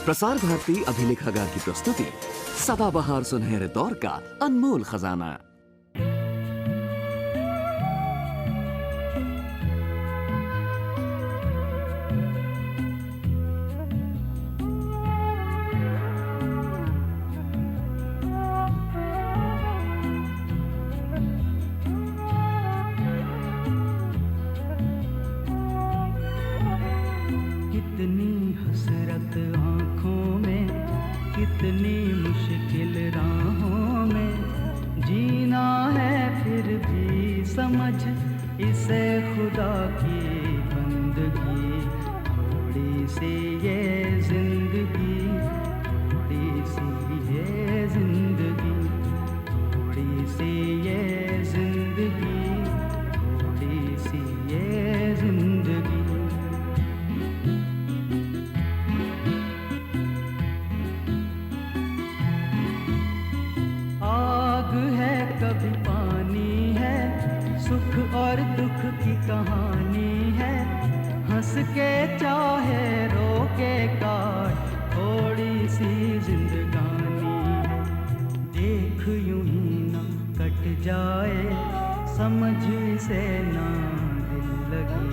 प्रसार भारती अभिलेखागार की प्रस्तुति सदाबहार सुनहरे दौर का अनमोल खजाना। कितनी हसरत आँखों में, कितनी मुश्किल राहों में, जीना है फिर भी समझ इसे खुदा की बंदगी। थोड़ी सी ये जिंदगी, थोड़ी सी ये जिंदगी, थोड़ी सी ये जिंदगी, थोड़ी सी ये जिंदगी। आग है कभी पानी है, सुख और दुख की कहानी है, हंस के चाहे रो के काट थोड़ी सी जिंदगानी है। देख यूं ही ना कट जाए, समझ से ना दिल लगी।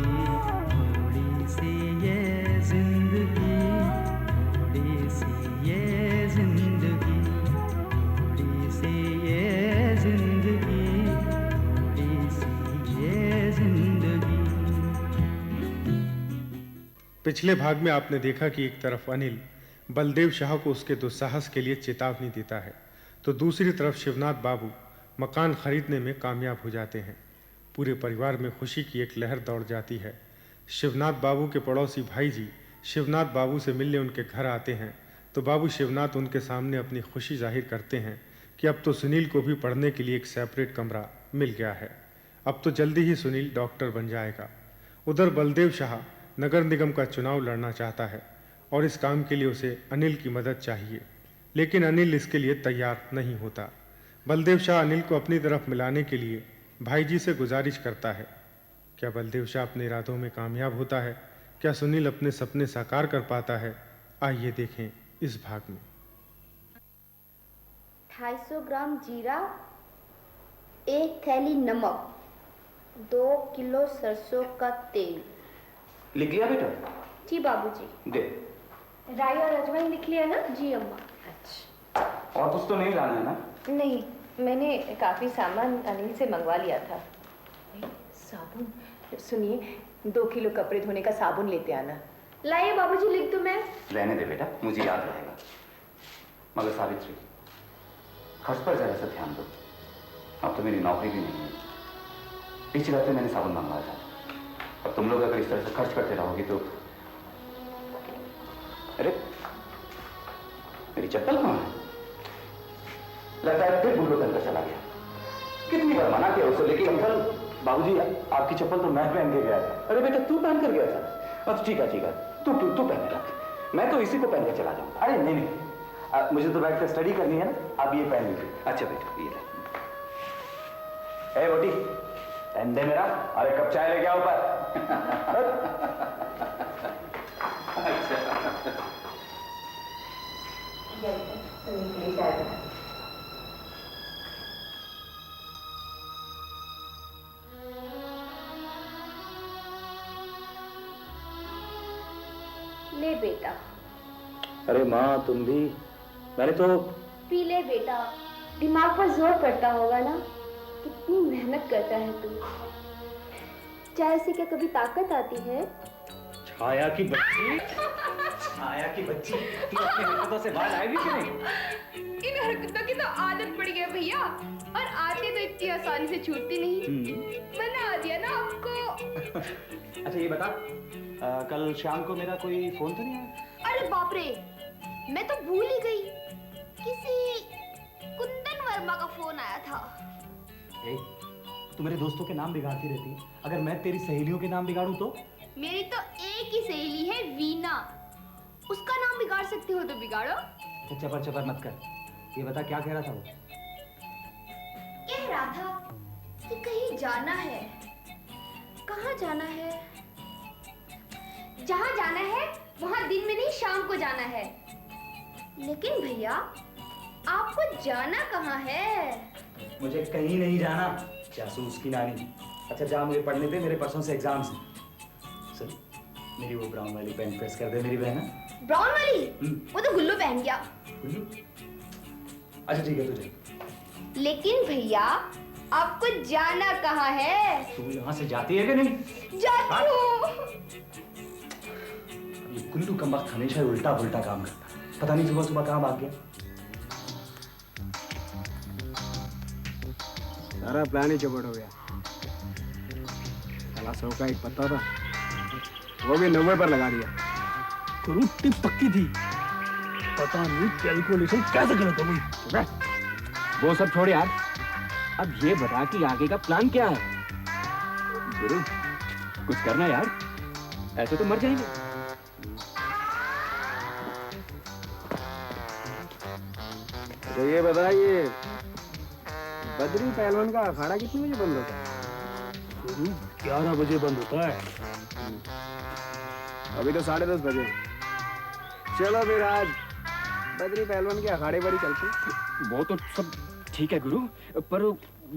थोड़ी सी ये जिंदगी, थोड़ी सी ये जिंदगी, थोड़ी सी ये जिंदगी, थोड़ी सी ये जिंदगी। पिछले भाग में आपने देखा कि एक तरफ अनिल बलदेव शाह को उसके दुस्साहस के लिए चेतावनी देता है, तो दूसरी तरफ शिवनाथ बाबू मकान खरीदने में कामयाब हो जाते हैं। पूरे परिवार में खुशी की एक लहर दौड़ जाती है। शिवनाथ बाबू के पड़ोसी भाई जी शिवनाथ बाबू से मिलने उनके घर आते हैं, तो बाबू शिवनाथ उनके सामने अपनी खुशी जाहिर करते हैं कि अब तो सुनील को भी पढ़ने के लिए एक सेपरेट कमरा मिल गया है। अब तो जल्दी ही सुनील डॉक्टर बन जाएगा। उधर बलदेव शाह नगर निगम का चुनाव लड़ना चाहता है और इस काम के लिए उसे अनिल की मदद चाहिए, लेकिन अनिल इसके लिए तैयार नहीं होता। बलदेव शाह अनिल को अपनी तरफ मिलाने के लिए भाई जी से गुजारिश करता है। क्या बलदेव शाह अपने इरादों में कामयाब होता है? क्या सुनील अपने सपने साकार कर पाता है? आइए देखें इस भाग में। 250 ग्राम जीरा, 1 थैली नमक, 2 किलो सरसों का तेल। लिख लिया बेटा? जी बाबूजी। दे। राई और अजवाइन लिख लिया ना? जी अम्मा। अच्छा, और कुछ तो नहीं लाना है ना? नहीं, मैंने काफी सामान अनिल से मंगवा लिया था। साबुन, सुनिए 2 किलो कपड़े धोने का साबुन लेते आना। लाइए बाबूजी, लिख दूं मैं? रहने दे बेटा, मुझे याद रहेगा। मगर सावित्री, खर्च पर जरा सा ध्यान दो। अब तो मेरी नौकरी भी नहीं है। पिछले हफ्ते मैंने साबुन मंगवाया था। अब तुम लोग अगर इस तरह से खर्च करते रहोगी तो। अरे मेरी चप्पल कहाँ है? लगता है फिर भूल कर चला गया। कितनी बार मना किया उसे, लेकिन अंकल। बाबूजी, आपकी चप्पल तो मैं पहन के गया था। अरे बेटा, तू पहन कर गया था? अच्छा ठीक है ठीक है, तू पहन के रख, मैं तो इसी को पहन के चला जाऊंगा। अरे नहीं नहीं, मुझे तो बैठ कर स्टडी करनी है ना, आप ये पहन लीजिए। अच्छा बेटा, ये ले। ए बोटी, पहन दे मेरा। अरे कब चाय लेके आओ ऊपर। ले बेटा। अरे माँ, तुम भी? मैंने तो। पी ले बेटा, दिमाग पर जोर पड़ता होगा ना। कितनी मेहनत करता है तू। चाय से क्या कभी ताकत आती है? छाया की बच्ची, छाया की बच्ची, तू अपनी हरकतों से बाहर आएगी कि नहीं? इन हरकतों की तो आदत पड़ गई भैया, और आती तो इतनी आसानी से छूटती नहीं। बना दिया ना आपको। अच्छा ये बता, कल शाम को मेरा कोई फोन तो नहीं आया? अरे बाप रे, मैं तो भूल ही गई। किसी कुंदन वर्मा का फोन आया था। ए, तू मेरे दोस्तों के नाम बिगाड़ती रहती है। अगर मैं तेरी सहेलियों के नाम बिगाड़ूं तो? मेरी तो एक ही सहेली है, वीना। उसका नाम बिगाड़ सकते हो तो बिगाड़ो। तो चपर चपर मत कर। ये बता, क्या कह रहा था वो? कह रहा था कि कहीं जाना है। कहाँ जाना है? जहाँ जाना है वहाँ दिन में नहीं शाम को जाना है। लेकिन भैया आपको जाना कहाँ है? मुझे कहीं नहीं जाना, जासूस की नानी। अच्छा जा, मुझे पढ़ने दे, मेरे परसों से एग्जाम्स हैं। सुन, मेरी वो ब्राउन वाली पेन प्रेस कर दे मेरी बहन। ब्राउन वाली? वो तो गुल्लू पहन गया। गुल्लू? अच्छा ठीक है, तुझे। लेकिन भैया आपको जाना कहाँ है? तू यहाँ से जाती है कि नहीं? जाती हूँ। ये गुल्लू का वक्त हमेशा उल्टा पुल्टा काम करता है, पता नहीं सुबह सुबह कहाँ भाग गया। सारा प्लान ही चौपट हो गया। साला 100 का एक पत्ता था, वो भी 90 पर लगा दिया। गुरु टिप पक्की थी, पता नहीं कैलकुलेशन कैसे गलत हो गई। वो सब छोड़ यार, अब ये बता कि आगे का प्लान क्या है? गुरु कुछ करना यार, ऐसे तो मर जाएंगे। तो ये बता, ये बद्री पहलवान का अखाड़ा कितने बजे बंद होता है? गुरु 11 बजे बंद होता है। अभी तो 10:30 बजे। चलो फिर आज बद्री पहलवान के अखाड़े पर ही चलते हैं। वो तो सब ठीक है गुरु, पर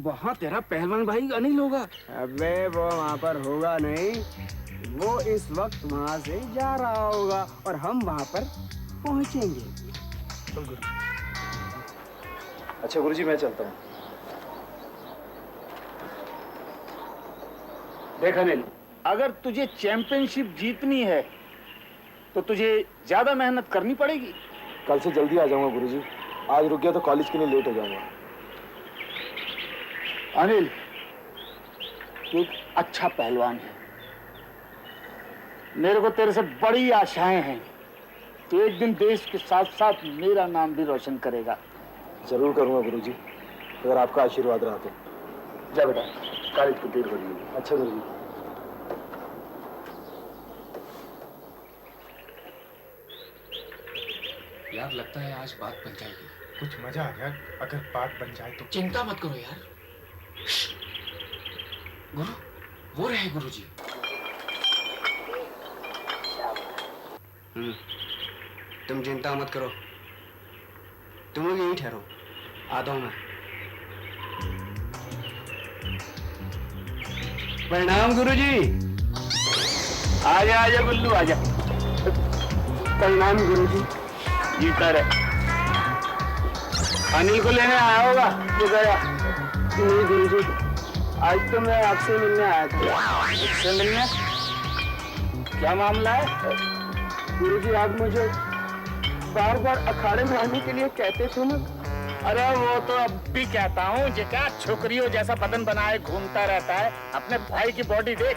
वहाँ तेरा पहलवान भाई अनिल होगा। अबे वो वहाँ पर होगा नहीं, वो इस वक्त वहाँ से जा रहा होगा और हम वहाँ पर पहुँचेंगे। चल गुरु। अच्छा गुरुजी, मैं चलता हूँ। देख अनिल, अगर तुझे चैंपियनशिप जीतनी है तो तुझे ज्यादा मेहनत करनी पड़ेगी। कल से जल्दी आ जाऊंगा गुरुजी, आज रुक गया तो कॉलेज के लिए लेट हो जाऊंगा। अनिल, तू एक अच्छा पहलवान है, मेरे को तेरे से बड़ी आशाएं हैं। तू एक दिन देश के साथ साथ मेरा नाम भी रोशन करेगा। जरूर करूंगा गुरुजी, अगर आपका आशीर्वाद रहा तो। जा बेटा, कॉलेज को देर हो रही है। अच्छा गुरुजी। यार लगता है आज बात बन जाएगी। कुछ मजा आ गया अगर बात बन जाए तो। चिंता मत करो यार। गुरु, वो रहे गुरुजी। तुम चिंता मत करो, तुम लोग यहीं ठहरो, आता हूँ मैं। प्रणाम गुरुजी। आजा आजा गुल्लू, आजा। प्रणाम गुरुजी। जीता रहे। अनिल को लेने आया होगा तो गया। नहीं गुरुजी, आज तो मैं आपसे मिलने आया था। इससे मिलने? क्या मामला है? गुरुजी, आप मुझे बार बार अखाड़े में आने के लिए कहते थे ना। अरे वो तो अब भी कहता हूँ, जिका छोकरियों जैसा बदन बनाए घूमता रहता है, अपने भाई की बॉडी देख।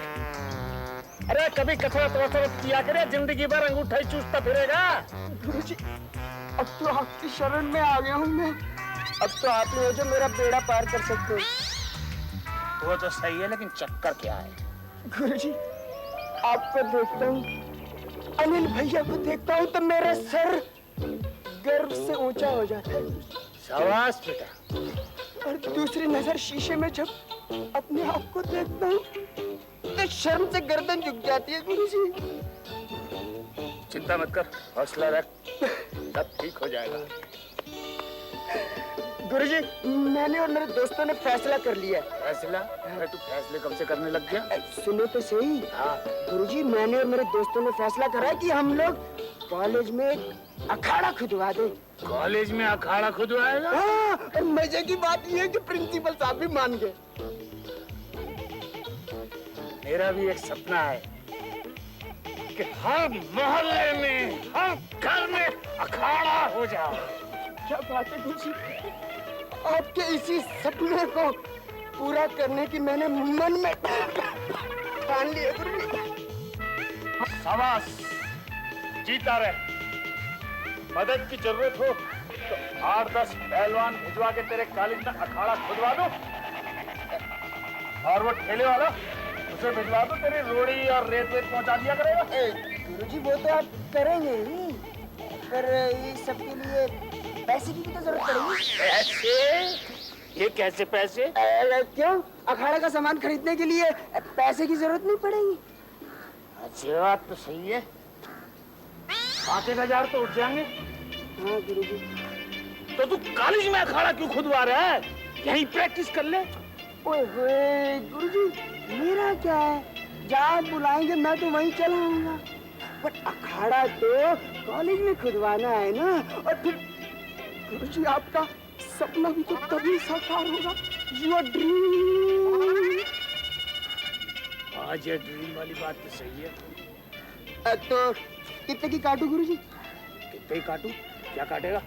अरे कभी कसरत वसरत किया करे, जिंदगी भर अंगूठा ही चूसता फिरेगा। गुरुजी, अब तो आपकी शरण में आ गया हूँ मैं। अब तो आप ही हो जो मेरा बेड़ा पार कर सकते हो। वो तो सही है, लेकिन चक्कर क्या है? गुरुजी, आपको देखता हूँ, अनिल भैया को देखता हूँ तो मेरा सर गर्व से ऊंचा हो जाता है। शाबाश बेटा। और दूसरी नजर शीशे में जब अपने आप को देखता हूँ तो शर्म से गर्दन झुक जाती है। गुरुजी, चिंता मत कर, हौसला रख, सब ठीक हो जाएगा। गुरुजी, मैंने और मेरे दोस्तों ने फैसला कर लिया। फैसला? अरे तू फैसले कब से करने लग गया? सुनो तो सही। हाँ। गुरुजी, मैंने और मेरे दोस्तों ने फैसला करा कि हम लोग कॉलेज में एक अखाड़ा खुदवा दें। कॉलेज में अखाड़ा खुदवाएगा? हाँ, और मजे की बात यह है कि प्रिंसिपल साहब भी मान गए। मेरा भी एक सपना है कि हर मोहल्ले में, हर घर में अखाड़ा हो जाए। क्या बात है गुरुजी, आपके इसी सपने को पूरा करने की मैंने मन में ठान लिया। गुरुजी, शाबाश, जीता रहे। मदद की जरूरत हो तो 8-10 पहलवान भिजवा के तेरे कॉलेज में अखाड़ा खुदवा दो, और वो ठेले वाला उसे भिजवा दो, तेरी रोड़ी और रेत वेत पहुंचा दिया करेगा। गुरुजी, वो तो आप करेंगे ही, पर इस सब के लिए पैसे की भी तो जरूरत पड़ेगी। पैसे? ये कैसे पैसे? क्यों? अखाड़े का सामान खरीदने के लिए पैसे की जरूरत नहीं पड़ेगी। अच्छी बात तो सही है, 5,000 तो उठ जाएंगे। हाँ गुरुजी। तो तू कॉलेज में अखाड़ा क्यों खुदवा रहा है? यहीं प्रैक्टिस कर ले। ओए होए गुरुजी, मेरा क्या है, जहाँ बुलाएंगे मैं तो वहीं चला आऊंगा, बट अखाड़ा तो कॉलेज में खुदवाना है ना। और फिर गुरुजी आपका सपना भी तो तभी साकार होगा, योर ड्रीम। आज ये ड्रीम वाली बात तो सही है। तो कितने की काटू गुरुजी? कितने की काटू? क्या काटेगा?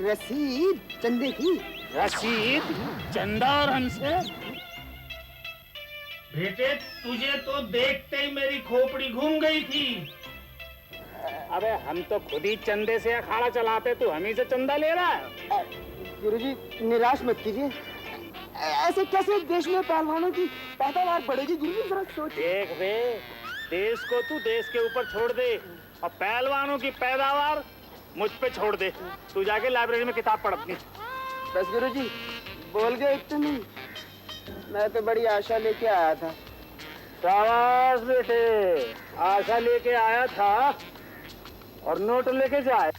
रसीद चंदे की। रसीद? चंदा और हमसे? बेटे तुझे तो देखते ही मेरी खोपड़ी घूम गई थी। अबे हम तो खुद ही चंदे से अखाड़ा चलाते, तू हम ही से चंदा ले रहा है। गुरुजी निराश मत कीजिए, ऐसे कैसे देश में पहलवानों की पैदावार बढ़ेगी गुरुजी, जरा सोच। देख बे, देश को तू देश के ऊपर छोड़ दे और पहलवानों की पैदावार मुझ पे छोड़ दे। तू जाके लाइब्रेरी में किताब पढ़ अपनी। बस गुरुजी बोल गए इतने नहीं, मैं तो बड़ी आशा लेके आया था। शाबाश बेटे, आशा लेके आया था और नोट लेके जाए।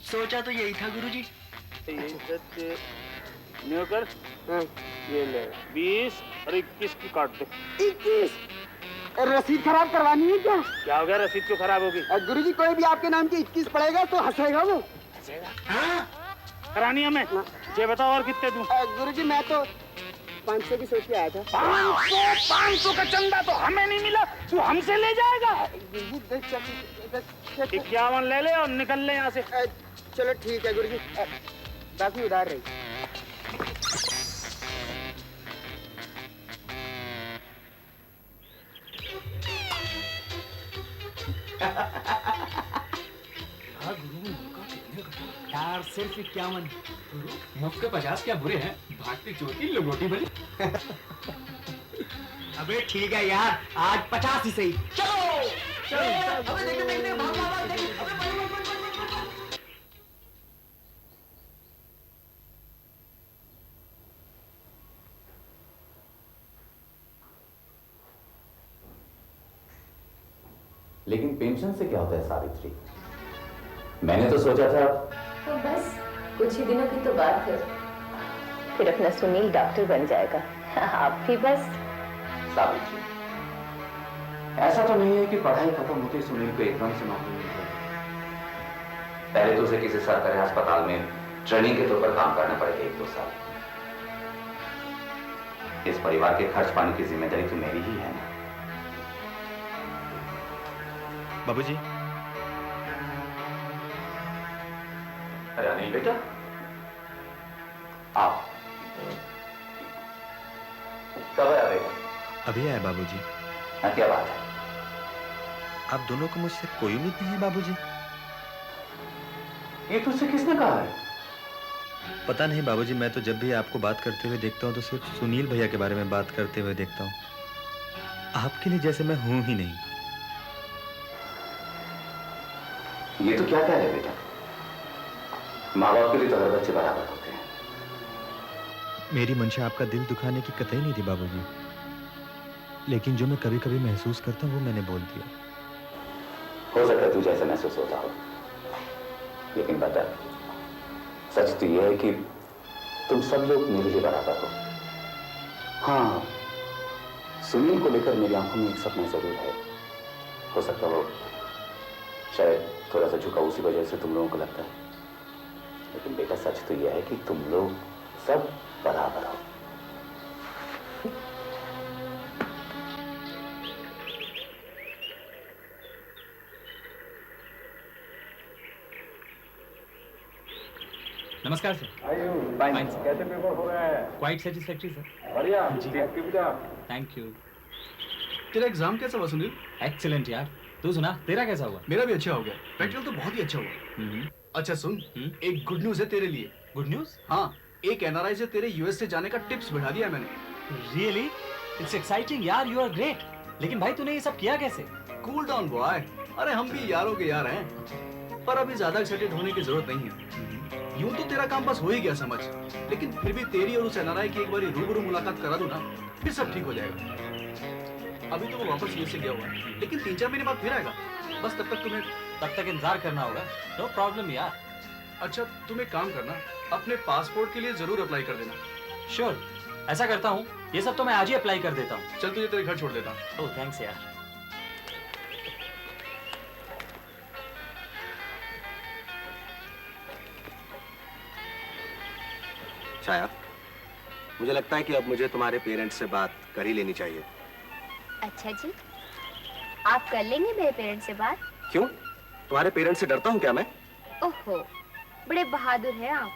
सोचा तो यही था गुरुजी। न्यूकर ये ले 20 और 21 की काट दे। 21? रसीद खराब करवानी है क्या? क्या हो गया, रसीद क्यों खराब होगी? गुरुजी कोई भी आपके नाम की 21 पड़ेगा तो हंसेगा वो। हंसेगा? हाँ? करानी हमें? ये बताओ और कितने दूं? गुरुजी मैं तो 500 की सोच के आया था। 500 का चंदा तो हमें नहीं मिला, तू हमसे ले जाएगा? 51 ले ले और निकल ले यहाँ से। चलो ठीक है गुरुजी, बाकी उधार रही। यार सिर्फ 51। मुफ्त के 50 क्या बुरे हैं, भागती चोटी लंगोटी भरी। अबे ठीक है यार, आज 50 ही सही। चलो चलो अबे देखते भाग भाग अबे लेकिन पेंशन से क्या होता है सावित्री? मैंने तो सोचा था। तो बस कुछ ही दिनों की तो बात है, फिर अपना सुनील डॉक्टर बन जाएगा। आप भी बस। सावित्री, ऐसा तो नहीं है कि पढ़ाई खत्म होते ही सुनील को एकदम से नौकरी मिल जाएगी। पहले तो उसे किसी सरकारी अस्पताल में ट्रेनिंग के तौर पर काम करना पड़ेगा 1-2 साल। इस परिवार के खर्च पानी की जिम्मेदारी तो मेरी ही है ना। बाबूजी। अरे अनिल बेटा, आओ। कब आया बेटा? अभी आया बाबूजी। हाँ, क्या बात है? आप दोनों को मुझसे कोई उम्मीद नहीं है बाबूजी? ये तुझसे किसने कहा है? पता नहीं बाबूजी, मैं तो जब भी आपको बात करते हुए देखता हूँ तो सिर्फ सुनील भैया के बारे में बात करते हुए देखता हूँ। आपके लिए जैसे मैं हूं ही नहीं। ये तो क्या कह रहे बेटा? माँ बाप के लिए तो हर बच्चे बराबर होते हैं। मेरी मंशा आपका दिल दुखाने की कतई नहीं थी बाबूजी, लेकिन जो मैं कभी कभी महसूस करता हूँ वो मैंने बोल दिया। हो सकता है तुझे ऐसा महसूस होता हो, लेकिन बेटा सच तो यह है कि तुम सब लोग मेरे लिए बराबर हो। हाँ, सुनील को लेकर मेरी आंखों में एक सपना जरूर है। हो सकता हो शायद थोड़ा सा झुकाव उसी वजह से तुम लोगों को लगता है, लेकिन बेटा सच तो यह है कि तुम लोग सब बराबर हो। नमस्कार सर। फाइन। कैसे पेपर हो रहा है? Quite satisfactory sir. बढ़िया। Thank you. तेरा एग्जाम कैसा हुआ सुनील? एक्सीलेंट यार। तू सुना, तेरा कैसा हुआ? मेरा भी अच्छा हो गया, प्रैक्टिकल तो बहुत ही अच्छा हुआ। अच्छा सुन, एक गुड न्यूज है तेरे लिए। Good news? हाँ, एक एनआरआई से तेरे यूएस से जाने का टिप्स बढ़ा दिया मैंने। रियली? इट्स एक्साइटिंग यार, यू आर ग्रेट। लेकिन भाई तूने ये सब किया कैसे? कूल डाउन बॉय, अरे हम भी यारों के यार हैं, पर अभी ज्यादा एक्साइटेड होने की जरूरत नहीं है। यूं तो तेरा काम बस हो ही गया समझ, लेकिन फिर भी तेरी और उस एनआरआई की एक बार रूबरू मुलाकात करा दूं ना, फिर सब ठीक हो जाएगा। अभी तो वो वापस यूएस से गया हुआ है, लेकिन 3-4 महीने बाद फिर आएगा। बस तब तक इंतजार करना होगा। नो प्रॉब्लम यार। अच्छा तुम एक काम करना, अपने पासपोर्ट के लिए जरूर अप्लाई कर देना। श्योर, ऐसा करता हूँ। ये सब तो मैं आज ही अप्लाई कर देता हूँ। चल तुझे तेरे घर छोड़ देता हूँ। ओह थैंक्स यार। छाया, मुझे लगता है कि अब मुझे तुम्हारे पेरेंट्स से बात कर ही लेनी चाहिए। अच्छा जी, आप कर लेंगे मेरे पेरेंट्स से बात? क्यों? तुम्हारे पेरेंट्स से डरता हूँ क्या मैं? ओहो, बड़े बहादुर हैं आप।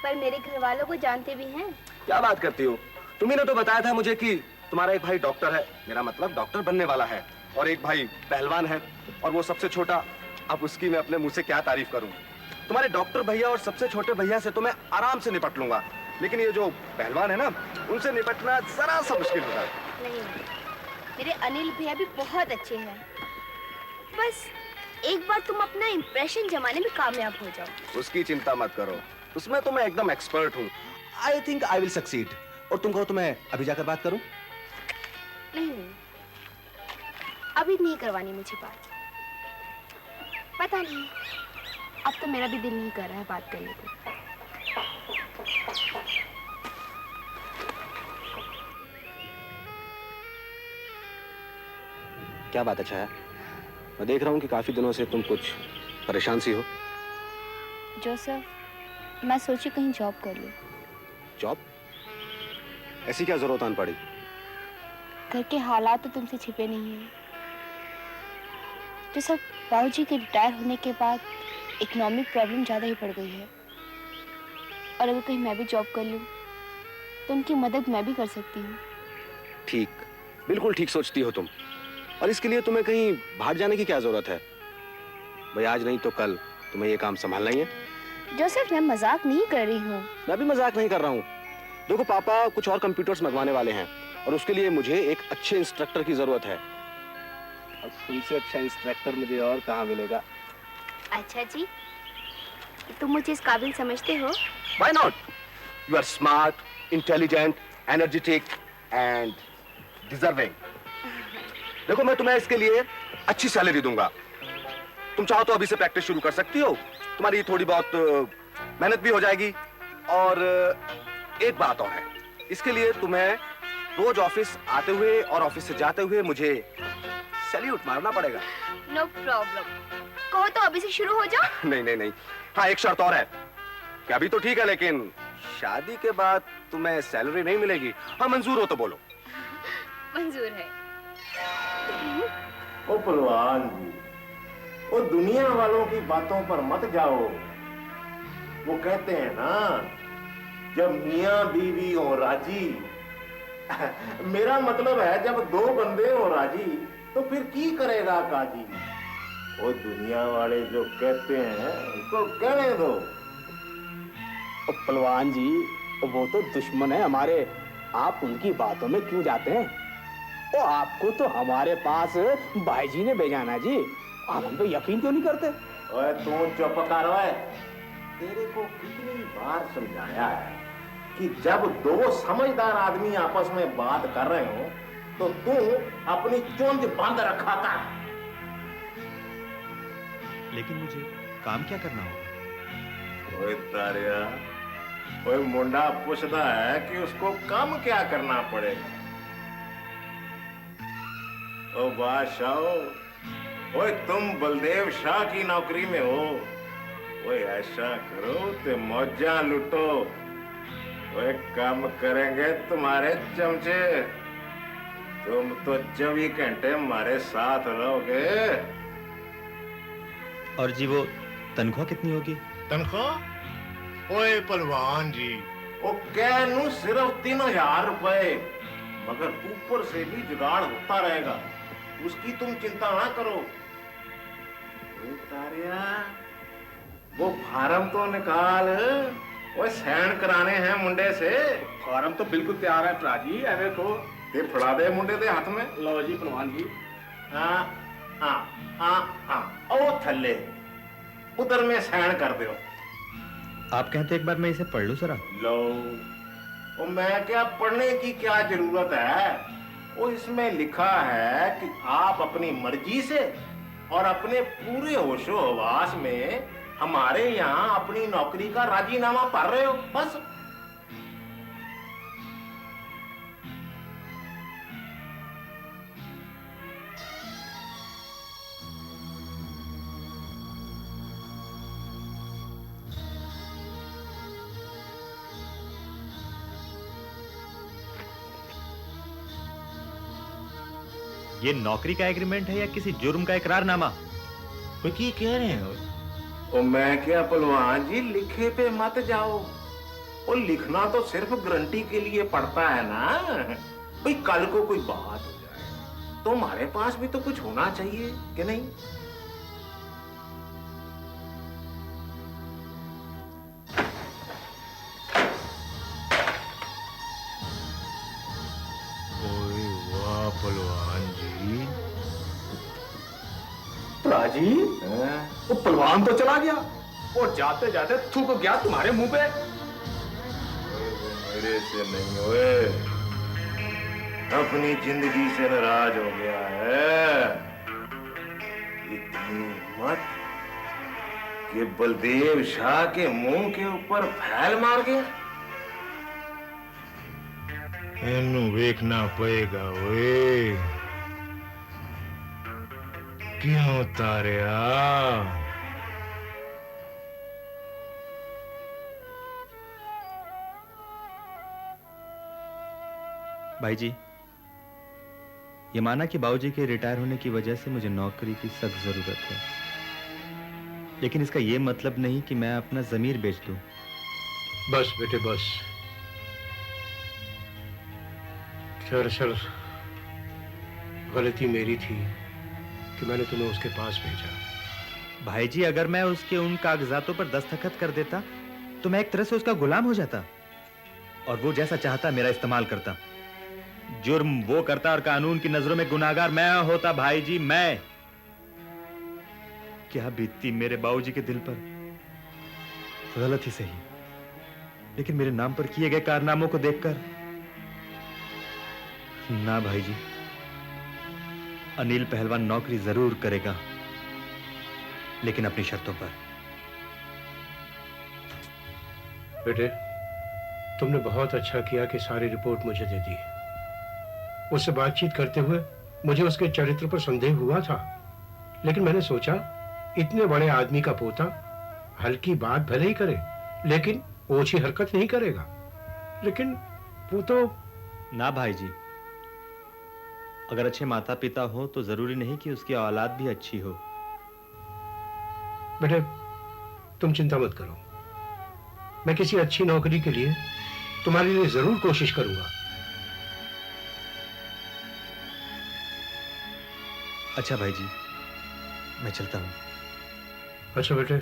पर मेरे घर वालों को जानते भी हैं। क्या बात करती हो? तुम्ही ने तो बताया था मुझे कि तुम्हारा एक भाई डॉक्टर है, मेरा मतलब डॉक्टर बनने वाला है, और एक भाई पहलवान है, और वो सबसे छोटा। अब उसकी मैं अपने मुंह से क्या तारीफ करूं? तुम्हारे डॉक्टर भैया और सबसे छोटे भैया से तो मैं आराम से निपट लूंगा, लेकिन ये जो पहलवान है ना, उनसे निपटना जरा सा मुश्किल होता है। नहीं, मेरे अनिल भैया भी बहुत अच्छे हैं। बस एक बार तुम अपना इंप्रेशन जमाने में कामयाब हो जाओ। उसकी चिंता मत करो, उसमें तो मैं एकदम एक्सपर्ट हूँ। I think I will succeed. और तुम कहो तो मैं अभी जाकर बात करूं? नहीं, अभी नहीं करवानी मुझे बात। पता नहीं, अब तो मेरा भी दिल नहीं कर रहा है बात करने को। क्या बात है छाया? मैं देख रहा हूँ कि काफी दिनों से तुम कुछ परेशान सी हो। जोसेफ, मैं सोची कहीं जॉब कर लूं। जॉब? ऐसी क्या जरूरत आन पड़ी? घर के हालात तो तुमसे छिपे नहीं हैं। जोसेफ, बाबूजी के रिटायर होने के बाद इकोनॉमिक प्रॉब्लम ज़्यादा ही बढ़ गई है, और अगर कहीं मैं भी जॉब कर लूं तो उनकी मदद मैं भी कर सकती हूँ। ठीक, बिल्कुल ठीक सोचती हो तुम। और इसके लिए तुम्हें कहीं बाहर जाने की क्या जरूरत है? भाई आज नहीं तो कल तुम्हें ये काम संभालना ही है। जोसेफ, मैं मजाक नहीं कर रही हूँ। मैं भी मजाक नहीं कर रहा हूँ। देखो, पापा कुछ और कंप्यूटर्स मंगवाने वाले हैं, और उसके लिए मुझे एक अच्छे इंस्ट्रक्टर की जरूरत है। और तुमसे अच्छा इंस्ट्रक्टर मुझे और कहाँ मिलेगा? अच्छा जी, तुम मुझे इस काबिल समझते हो? Why not? You are smart, intelligent, energetic and deserving. देखो, मैं तुम्हें इसके लिए अच्छी सैलरी दूंगा। तुम चाहो तो अभी से प्रैक्टिस शुरू कर सकती हो। तुम्हारी थोड़ी बहुत मेहनत भी हो जाएगी। और एक बात और है, इसके लिए तुम्हें रोज ऑफिस आते हुए और ऑफिस से जाते हुए मुझे सैल्यूट मारना पड़ेगा। नो प्रॉब्लम, कहो तो अभी से शुरू हो जाओ। नहीं नहीं नहीं, हाँ एक शर्त और है कि अभी तो ठीक है, लेकिन शादी के बाद तुम्हें सैलरी नहीं मिलेगी। हाँ मंजूर हो तो बोलो। मंजूर है। ओ पहलवान जी, वो दुनिया वालों की बातों पर मत जाओ। वो कहते हैं ना, जब मियां बीवी हो राजी मेरा मतलब है जब दो बंदे हो राजी तो फिर की करेगा काजी। वो दुनिया वाले जो कहते हैं उनको कहने दो। ओ पहलवान जी, वो तो दुश्मन है हमारे, आप उनकी बातों में क्यों जाते हैं? ओ आपको तो हमारे पास भाईजी ने भेजाना जी, आप हम पे यकीन क्यों नहीं करते? ओए तू चुप कर। ओए, तेरे को कितनी बार समझाया है कि जब दो समझदार आदमी आपस में बात कर रहे हो तो तू अपनी चुंझ बंद रखा कर। लेकिन मुझे काम क्या करना होगा? ओए तारिया, ओए मुंडा पूछता है कि उसको काम क्या करना पड़ेगा। ओ बादशाह, ओए तुम बलदेव शाह की नौकरी में हो। ओए ऐसा करो ते मौजा लुटो। ओए काम करेंगे तुम्हारे चमचे, तुम तो 24 घंटे हमारे साथ रहोगे। और जी वो तनख्वाह कितनी होगी? तनख्वाह? ओए पहलवान जी, वो कहनू सिर्फ 3000 रुपए, मगर ऊपर से भी जुगाड़ होता रहेगा, उसकी तुम चिंता ना करो। ओए तारिया, वो फार्म तो निकाल। वो साइन कराने हैं मुंडे से। फार्म तो बिल्कुल तैयार है प्राजी, एवे को ते फड़ा दे मुंडे दे हाथ में। लो जी पहलवान जी। हाँ हाँ हाँ हाँ, ओ थल्ले उधर में साइन कर दो। आप कहते एक बार मैं इसे पढ़ लूं जरा? लो, ओ मैं क्या, पढ़ने की क्या जरूरत है? वो इसमें लिखा है कि आप अपनी मर्जी से और अपने पूरे होशो हवास में हमारे यहाँ अपनी नौकरी का राजीनामा पढ़ रहे हो, बस। ये नौकरी का एग्रीमेंट है या किसी जुर्म का इकरारनामा? क्या कह रहे हो? ओ मैं क्या पहलवान जी, लिखे पे मत जाओ। और लिखना तो सिर्फ गारंटी के लिए पड़ता है ना, भाई कल को कोई बात हो जाए तो हमारे पास भी तो कुछ होना चाहिए कि नहीं? पहलवान जी, राजी, वो पहलवान तो चला गया और जाते जाते थूक गया तुम्हारे मुंह पे। मेरे से नहीं हुए, अपनी जिंदगी से नाराज हो गया है। इतनी हिम्मत कि बलदेव शाह के मुंह के ऊपर फैल मार गया। एनू देखना पड़ेगा वे, क्यों तारिया? भाई जी, ये माना कि बाबूजी के रिटायर होने की वजह से मुझे नौकरी की सख्त जरूरत है, लेकिन इसका ये मतलब नहीं कि मैं अपना जमीर बेच दूं। बस बेटे बस, दरअसल गलती मेरी थी कि मैंने तुम्हें उसके पास भेजा। भाई जी, अगर मैं उसके उन कागजातों पर दस्तखत कर देता तो मैं एक तरह से उसका गुलाम हो जाता और वो जैसा चाहता मेरा इस्तेमाल करता। जुर्म वो करता और कानून की नजरों में गुनाहगार मैं होता। भाई जी, मैं क्या बीतती मेरे बाबूजी के दिल पर। गलत ही सही, लेकिन मेरे नाम पर किए गए कारनामों को देखकर ना भाई जी, अनिल पहलवान नौकरी जरूर करेगा, लेकिन अपनी शर्तों पर। बेटे, तुमने बहुत अच्छा किया कि सारी रिपोर्ट मुझे दे दी। उससे बातचीत करते हुए मुझे उसके चरित्र पर संदेह हुआ था, लेकिन मैंने सोचा इतने बड़े आदमी का पोता हल्की बात भले ही करे, लेकिन ओछी हरकत नहीं करेगा। लेकिन वो तो ना भाई जी, अगर अच्छे माता पिता हो तो जरूरी नहीं कि उसकी औलाद भी अच्छी हो। बेटे, तुम चिंता मत करो, मैं किसी अच्छी नौकरी के लिए तुम्हारे लिए जरूर कोशिश करूंगा। अच्छा भाई जी, मैं चलता हूं। अच्छा बेटे।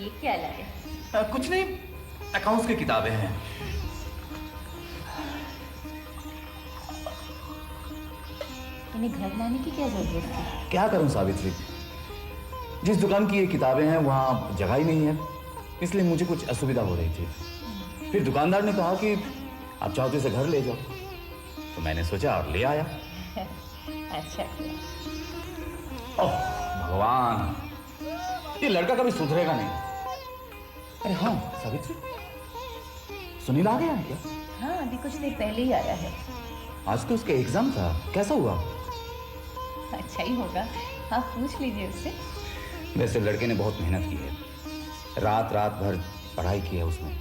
ये क्या लाए? कुछ नहीं, अकाउंट्स की किताबें हैं। इन्हें घर लाने की क्या जरूरत थी? क्या करूं सावित्री, जिस दुकान की ये किताबें हैं वहां जगह ही नहीं है, इसलिए मुझे कुछ असुविधा हो रही थी। फिर दुकानदार ने कहा कि आप चाहो तो इसे घर ले जाओ, तो मैंने सोचा और ले आया। अच्छा। ओह भगवान, ये लड़का कभी सुधरेगा नहीं। अरे हाँ सावित्री, सुनील आ गया है क्या? हाँ, अभी कुछ देर पहले ही आया है। आज तो उसके एग्जाम था, कैसा हुआ? अच्छा ही होगा, आप पूछ लीजिए उससे। वैसे लड़के ने बहुत मेहनत की है, रात रात भर पढ़ाई की है उसने।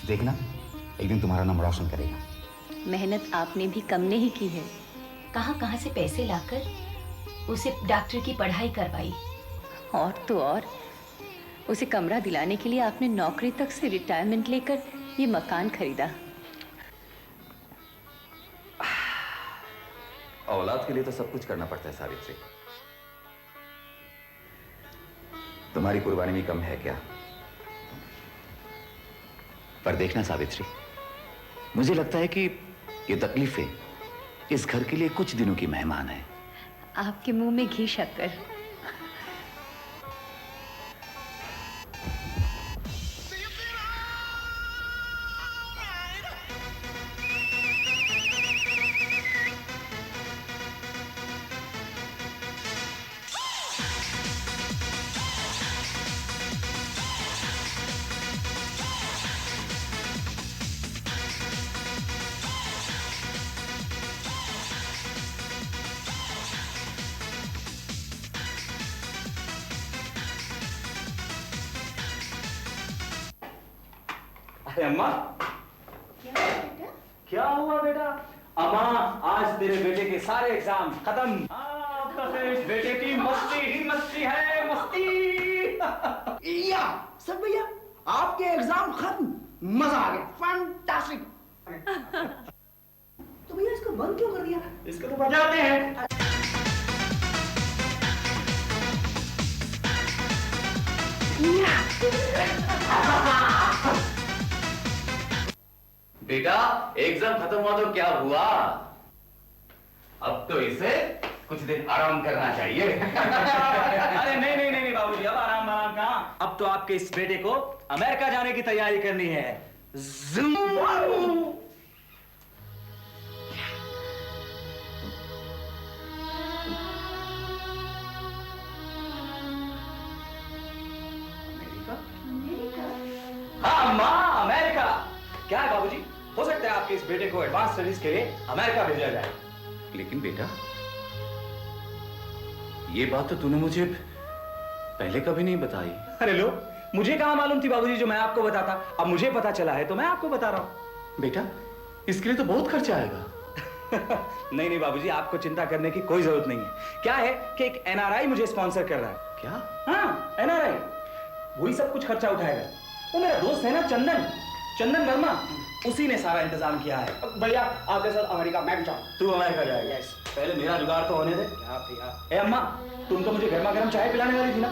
देखना एक दिन तुम्हारा नाम रोशन करेगा। मेहनत आपने भी कम नहीं की है। कहाँ कहाँ से पैसे लाकर उसे डॉक्टर की पढ़ाई करवाई। और तो और उसे कमरा दिलाने के लिए आपने नौकरी तक से रिटायरमेंट लेकर ये मकान खरीदा। औलाद के लिए तो सब कुछ करना पड़ता है सावित्री। तुम्हारी कुर्बानी भी कम है क्या? पर देखना सावित्री, मुझे लगता है कि ये तकलीफें इस घर के लिए कुछ दिनों की मेहमान है। आपके मुंह में घी शक्कर। अरे अम्मा, क्या हुआ बेटा? अम्मा, आज तेरे बेटे के सारे एग्जाम खत्म। अब तो सिर्फ बेटे की मस्ती ही मस्ती है, मस्ती। या सर भैया, आपके एग्जाम खत्म, मजा आ गया, फैंटास्टिक। तो भैया इसको बंद क्यों कर दिया? इसको तो बजाते हैं। बेटा, एग्जाम खत्म हुआ तो क्या हुआ? अब तो इसे कुछ दिन आराम करना चाहिए। अरे नहीं नहीं नहीं बाबूजी, अब आराम कहाँ? अब तो आपके इस बेटे को अमेरिका जाने की तैयारी करनी है। हाँ माँ, अमेरिका। क्या है बाबूजी, हो सकता है आपके इस बेटे को एडवांस स्टडीज के लिए अमेरिका भेजा जाए। लेकिन बेटा, ये बात तो तूने मुझे पहले कभी नहीं बताई। अरे लो, मुझे कहाँ मालूम थी बाबूजी जो मैं आपको बताता। अब मुझे पता चला है तो मैं आपको बता रहा हूँ। बेटा, इसके लिए तो बहुत खर्चा आएगा। नहीं नहीं बाबूजी, आपको चिंता करने की कोई जरूरत नहीं है। क्या है कि एक एनआरआई मुझे स्पॉन्सर कर रहा है। क्या? हाँ, एनआरआई वही सब कुछ खर्चा उठाएगा। वो मेरा दोस्त है ना, चंदन वर्मा, उसी ने सारा इंतजाम किया है। भैया आपके साथ अमेरिका मैं भी चाहूँ। तू अमेरिका जाएगा? पहले मेरा जुगाड़ तो होने दे। ए अम्मा, तुम तो मुझे गर्मा गर्म चाय पिलाने वाली थी ना?